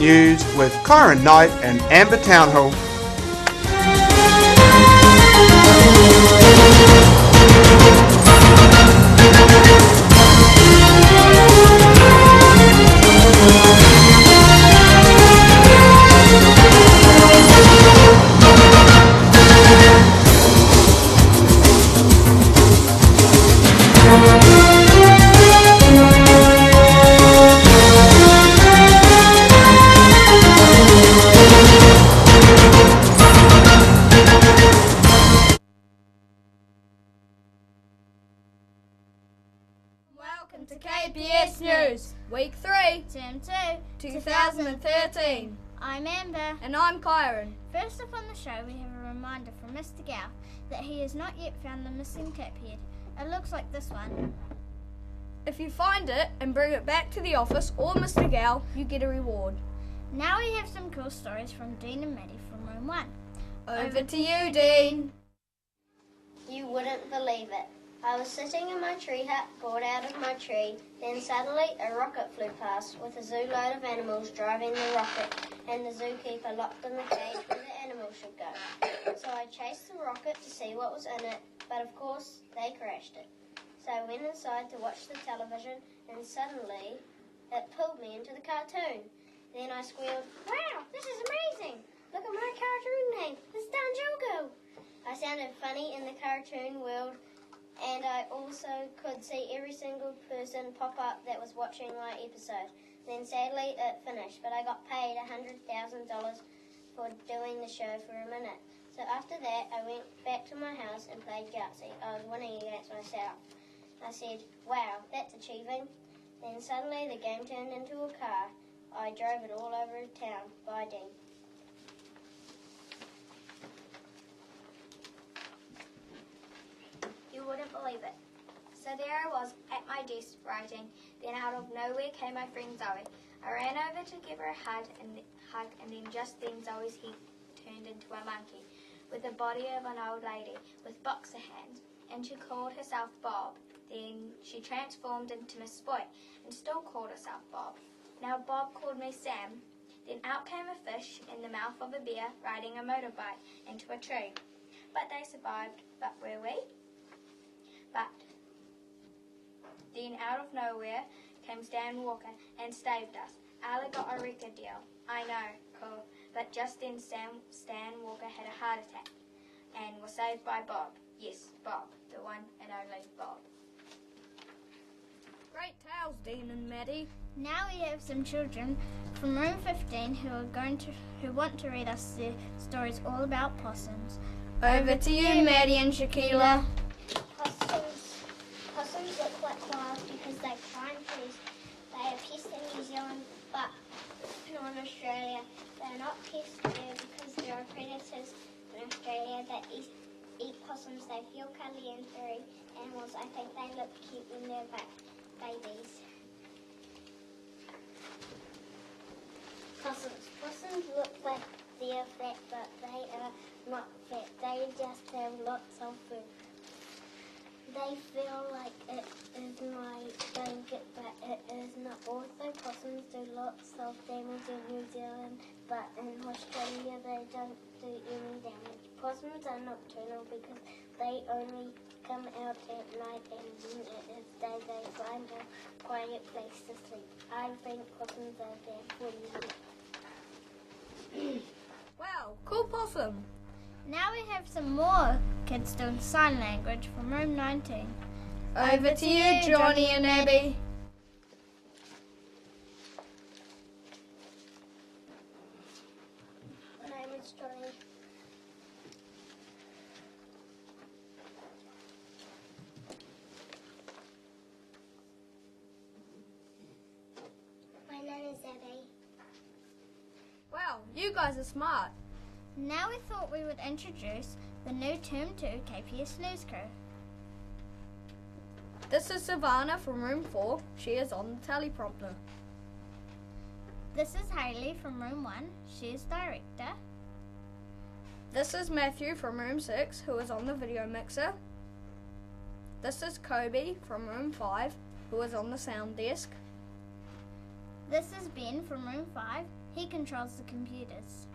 News with Kyron Knight and Amber Townhill. Welcome to KPS News, Week 3, Term 2, 2013. I'm Amber. And I'm Kyron. First up on the show, we have a reminder from Mr. Gow that he has not yet found the missing cap head. It looks like this one. If you find it and bring it back to the office or Mr. Gow, you get a reward. Now we have some cool stories from Dean and Maddie from Room 1. Over to you, Dean. You wouldn't believe it. I was sitting in my tree hut, bored out of my tree, then suddenly a rocket flew past with a zoo load of animals driving the rocket and the zookeeper locked in the cage where the animals should go. So I chased the rocket to see what was in it, but of course they crashed it. So I went inside to watch the television and suddenly it pulled me into the cartoon. Then I squealed, "Wow, this is amazing! Look at my cartoon name, it's Danjogo!" I sounded funny in the cartoon world, and I also could see every single person pop up that was watching my episode. Then sadly it finished, but I got paid $100,000 for doing the show for a minute. So after that I went back to my house and played Yahtzee. I was winning against myself. I said, "Wow, that's achieving." Then suddenly the game turned into a car. I drove it all over town. Bye, Dean. You wouldn't believe it. So there I was at my desk writing, then out of nowhere came my friend Zoe. I ran over to give her a hug and then just then Zoe's head turned into a monkey with the body of an old lady with boxer hands, and she called herself Bob. Then she transformed into Miss Boy and still called herself Bob. Now Bob called me Sam. Then out came a fish in the mouth of a bear riding a motorbike into a tree. But they survived. But were we? But then out of nowhere came Stan Walker and saved us. Ali got a record deal. I know, cool. But just then Stan Walker had a heart attack and was saved by Bob. Yes, Bob, the one and only Bob. Great tales, Dean and Maddie. Now we have some children from Room 15 who want to read us their stories all about possums. Over to you, Maddie and Shaquila. Possums look like wild because they climb trees. They are pests in New Zealand, but not in Australia. They are not pests there because there are predators in Australia that eat possums. They feel cuddly and furry animals. I think they look cute when they're babies. Possums look like they're fat, but they are not fat. They just have lots of food. They feel like it is my blanket, but it is not. Also, possums do lots of damage in New Zealand, but in Australia they don't do any damage. Possums are nocturnal because they only come out at night, and when it is day they find a quiet place to sleep. I think possums are bad for you. Wow, cool possum. Now we have some more kids doing sign language from Room 19. Over to you, Johnny and Abby. My name is Johnny. My name is Abby. Wow, you guys are smart. Now we thought we would introduce the new Term 2 KPS News crew. This is Savannah from Room 4. She is on the teleprompter. This is Hayley from Room 1. She is director. This is Matthew from Room 6, who is on the video mixer. This is Kobe from Room 5, who is on the sound desk. This is Ben from Room 5. He controls the computers.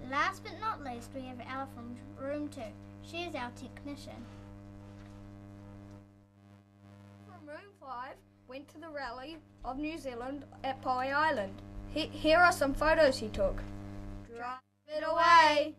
Last but not least, we have Ella from room 2. She is our technician. From room 5 went to the rally of New Zealand at Poe Island. Here are some photos he took. Drive it away!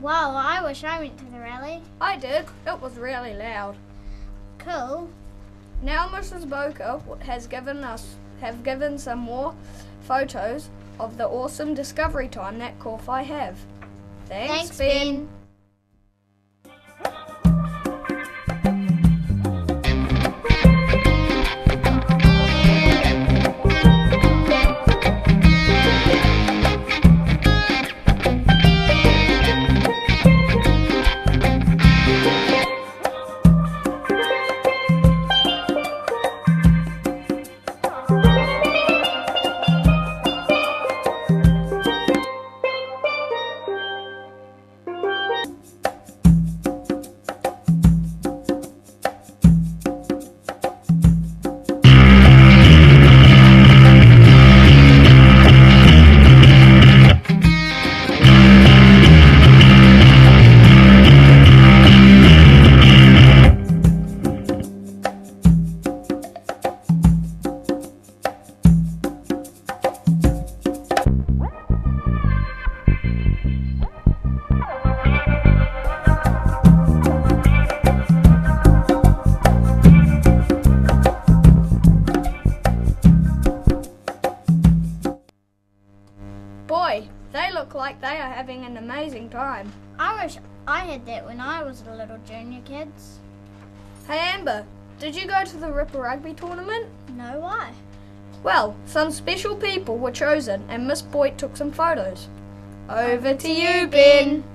Wow, I wish I went to the rally. I did. It was really loud. Cool. Now Mrs. Boker have given some more photos of the awesome discovery time that Korwhai have. Thanks, Ben. Boy, they look like they are having an amazing time. I wish I had that when I was a little junior kids. Hey Amber, did you go to the Ripper Rugby tournament? No, why? Well, some special people were chosen and Miss Boyd took some photos. Over to you, Ben.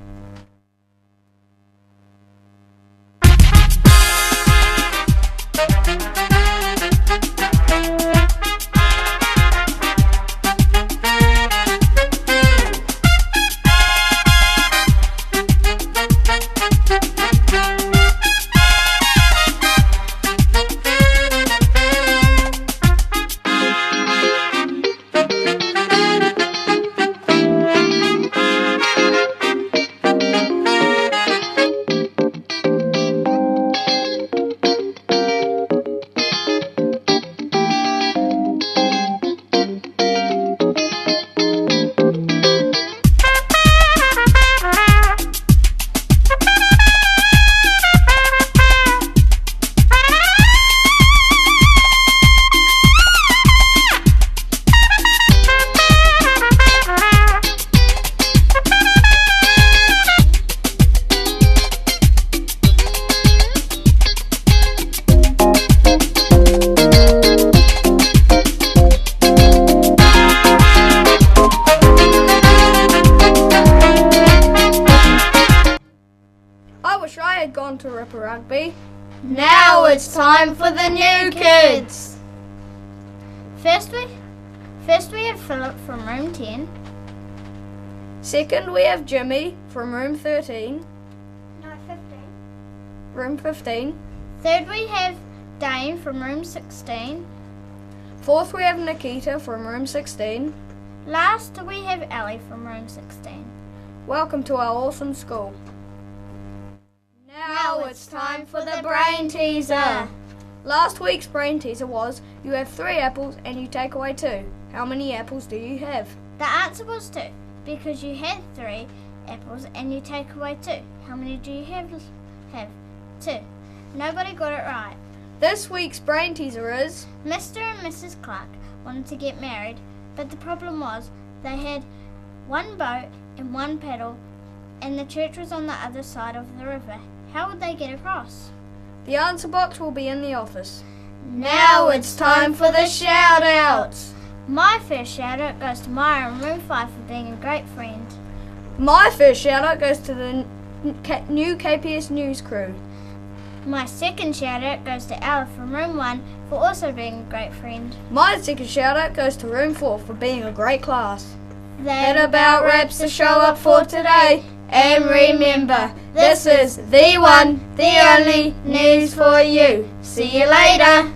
Gone to Ripper Rugby. Now it's time for the new kids. First we have Philip from room 10. Second we have Jimmy from room 13. No, 15. Room 15. Third we have Dane from room 16. Fourth we have Nikita from room 16. Last, we have Ellie from room 16. Welcome to our awesome school. Now it's time for the brain teaser. Last week's brain teaser was, you have 3 apples and you take away 2. How many apples do you have? The answer was 2, because you had 3 apples and you take away 2. How many do you have? 2. Nobody got it right. This week's brain teaser is, Mr. and Mrs. Clark wanted to get married, but the problem was they had 1 boat and 1 paddle, and the church was on the other side of the river. How would they get across? the answer box will be in the office. Now it's time for the shout-outs. My first shout-out goes to Maya in room 5 for being a great friend. My first shout out goes to the new KPS News crew. My second shout-out goes to Ella from room 1 for also being a great friend. My second shout out goes to room 4 for being a great class. That about wraps the show up for today. And remember, this is the one, the only news for you. See you later.